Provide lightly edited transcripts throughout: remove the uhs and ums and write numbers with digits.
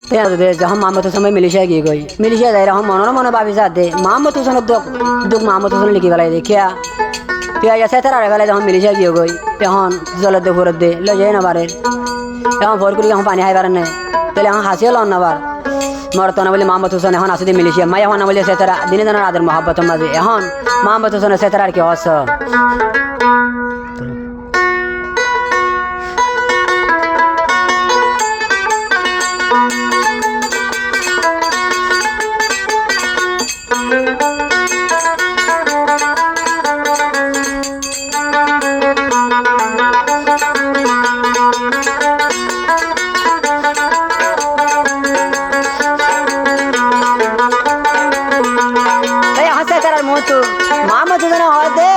যখন মোহাম্মদ হোসেন মিলিশিয়া গিয়ে গই মিলিশিয়া যাই রকম মনের মনে ভাবি দে মোহাম্মদ হোসেনের দুঃখ মোহাম্মদ হোসেন লিখি পেলাই দেখিয়া পেঁয়াজ আছে তার আড়ে পেলাই যখন মিলিশিয়া গিয়ে গই তখন জলের দে ভরত দে লো যাই নাবারে এখন ভর করি এখন পানি খাইবার নে তাহলে এখন হাসিও লন নাবার মরতো না বলে মোহাম্মদ হোসেন এখন আসুদি মিলিশিয়া মাই এখন না বলে সেতারা দিনে দিনের আদের মহাব্বতের মাঝে এখন মোহাম্মদ হোসেনের সেতারা আর কি হস মোহাম্মদ হোসেন হয় দে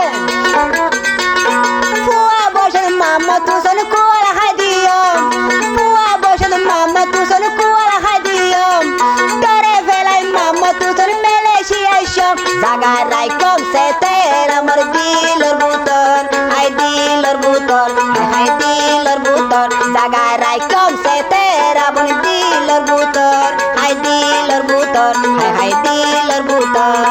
ফুয়া বসে মোহাম্মদ হোসেন কুয়ার খাই দিও ফুয়া বসে মোহাম্মদ হোসেন কুয়ার খাই দিও করে ফেলাই মোহাম্মদ হোসেন মালয়েশিয়ায় সব জাগা রাই কম সে তেল আমার দিলর বুতর হাই দিলর বুতর হাই দিলর বুতর জাগা রাই কম সে তেল আমার দিলর বুতর হাই দিলর বুতর হাই দিলর বুতর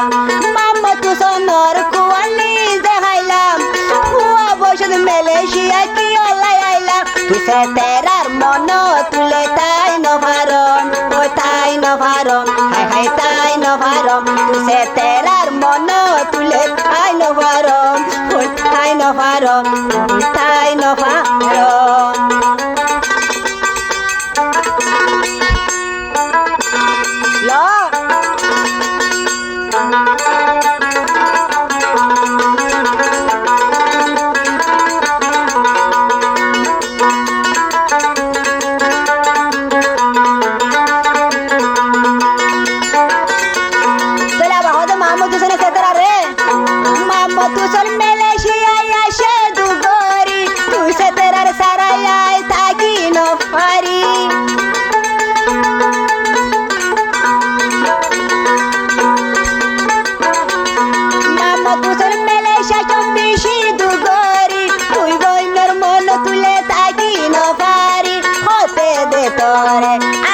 সোনর কুয়ালি দেখাইলাম ফুয়া বসে মালয়েশিয়া কি অলাই আইলাম তুই সে তেরার মন তুলে তাই নভারম ও তাই নভারম হাই হাই তাই নভারম তুই সে তেরার মন তুলে তাই নভারম ও তাই নভারম তাই নভারম ল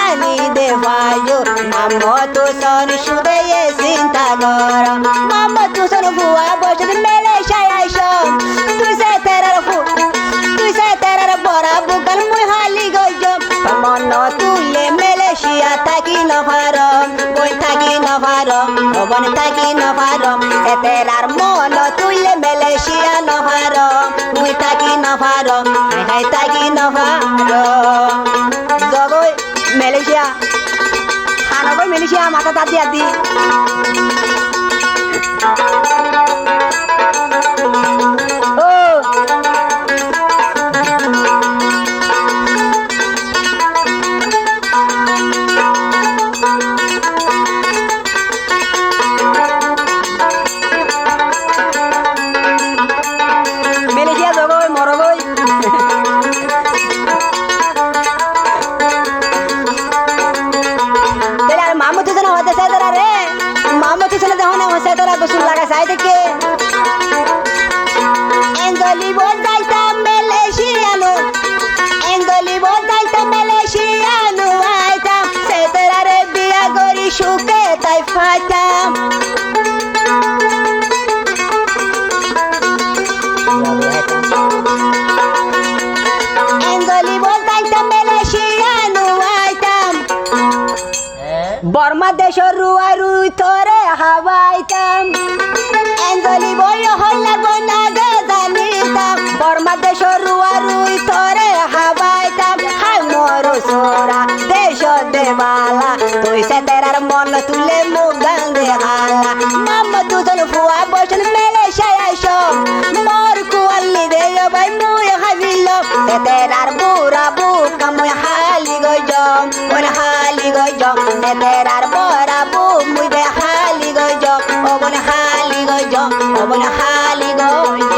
আমি দেবায়ু মোহাম্মদ হোসেন শুধু চিন্তা কর মোহাম্মদ হোসেন ভুয়া বসে মালয়েশিয়ায় আইস তুই সে তেরার বড়া বুকাল মুই হালি গইজ মন তুলে মালয়েশিয়া থাকি নভারম বই থাকি নভারম বন থাকি নভারম সে তেরার মন তুলে মালয়েশিয়া নভারম মুই থাকি নভারম হাই থাকি নভারম জগই মালয়েশিয়া খানগই মালয়েশিয়া মাথা তাতি আদি ও মালয়েশিয়া জগই মরগই মোহাম্মদ হোসেন হতে সেতারা রে মোহাম্মদ হোসেন দেখুন সেতারা বসুন লাগা চাই দেখে এঙ্গলি বজাইতাম মালয়েশিয়ানো এঙ্গলি বজাইতাম মালয়েশিয়ানো আইতাম সেতারা রে বিয়া করি সুখে তাই ফাইতাম এঙ্গলি বজাইতাম মালয়েশিয়ানো আইতাম বর্মা দেশের রুয়া রুই তোরে হাওয়াইতাম এঞ্জলি বই হইলার বনা গে জানিতাম বর্মা দেশের রুয়া রুই তোরে হাওয়াইতাম হাই মরো সোরা দেশ দেবালা তুই সে তেরার মন তুলে মুগান দেখালা মোহাম্মদ হোসেন ফুয়া বসেন মালয়েশিয়ায় আইস মোর কুয়ালি দে ভাই মুই হাবিল সে তেরার বুড়া বুকা মুই হালি গইজ ওরে হালি গইজ সে তেরার বড়া বু মুই দে হালি গইজ ও বন হালি গইজ ও বন হালি গইজ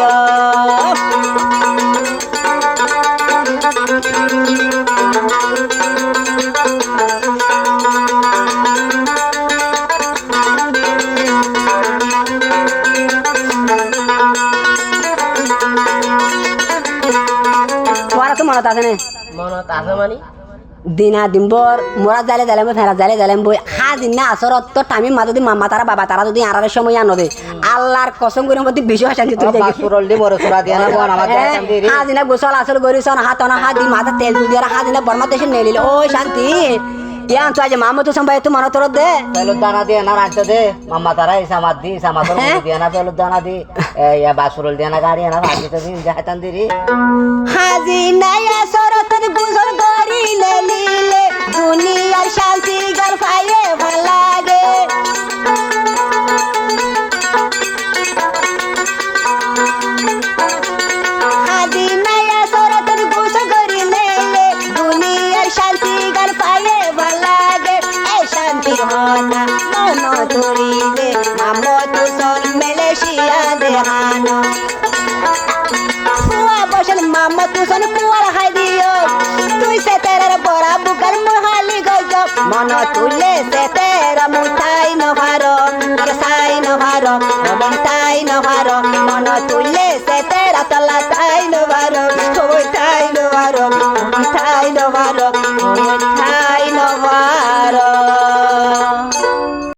মনত আছে নে? মনত আছে মানে দিনা দিনবর মোরা জালে জালেম ফেরা জালে জালেম বই হাজিন না আসরত তো টাইমে মা যদি মামা তারা বাবা তারা যদি আড়ারের সময় আনো দে আল্লাহর কসম করে মধ্যে বিশ্বাস আছে তুই হাজিনা গোসল আসল গরিসন হাত না হাত দি মাথা তেল দিয়ে হাজিনা বর্মা দেশে নেলিল ও শান্তি ইয়া তো আজ মামা তো সম্ভাই তো মনে তোর দে পেলুর দানা দিয়ে না রাখতে দে মাম্মা তারা ইসামাত দি ইসামাত দিয়ে না পেলুর দানা দি ইয়া বাসুরল দিয়ে না গাড়ি না রাখতে দিন যাইতান দিরি হাজিনা আসরত গোসল গরি নেলিলে দুনিয়ার শান্তি গল পাইয়ে ভাল লাগে হাজিনা আসরত গোসল গরি নেলে দুনিয়ার শান্তি গল পাইয়ে ভাল লাগে এই শান্তি হনা মন ধরিলে মামো তুসন মেলেশিয়া দেহানো ফুয়া বসল মামা তুসন কুয়ার খাই দিও তুই সে তেরার বড়া বুকার মুহালি গজ মন তুলে সে তেরা মুঠাই ন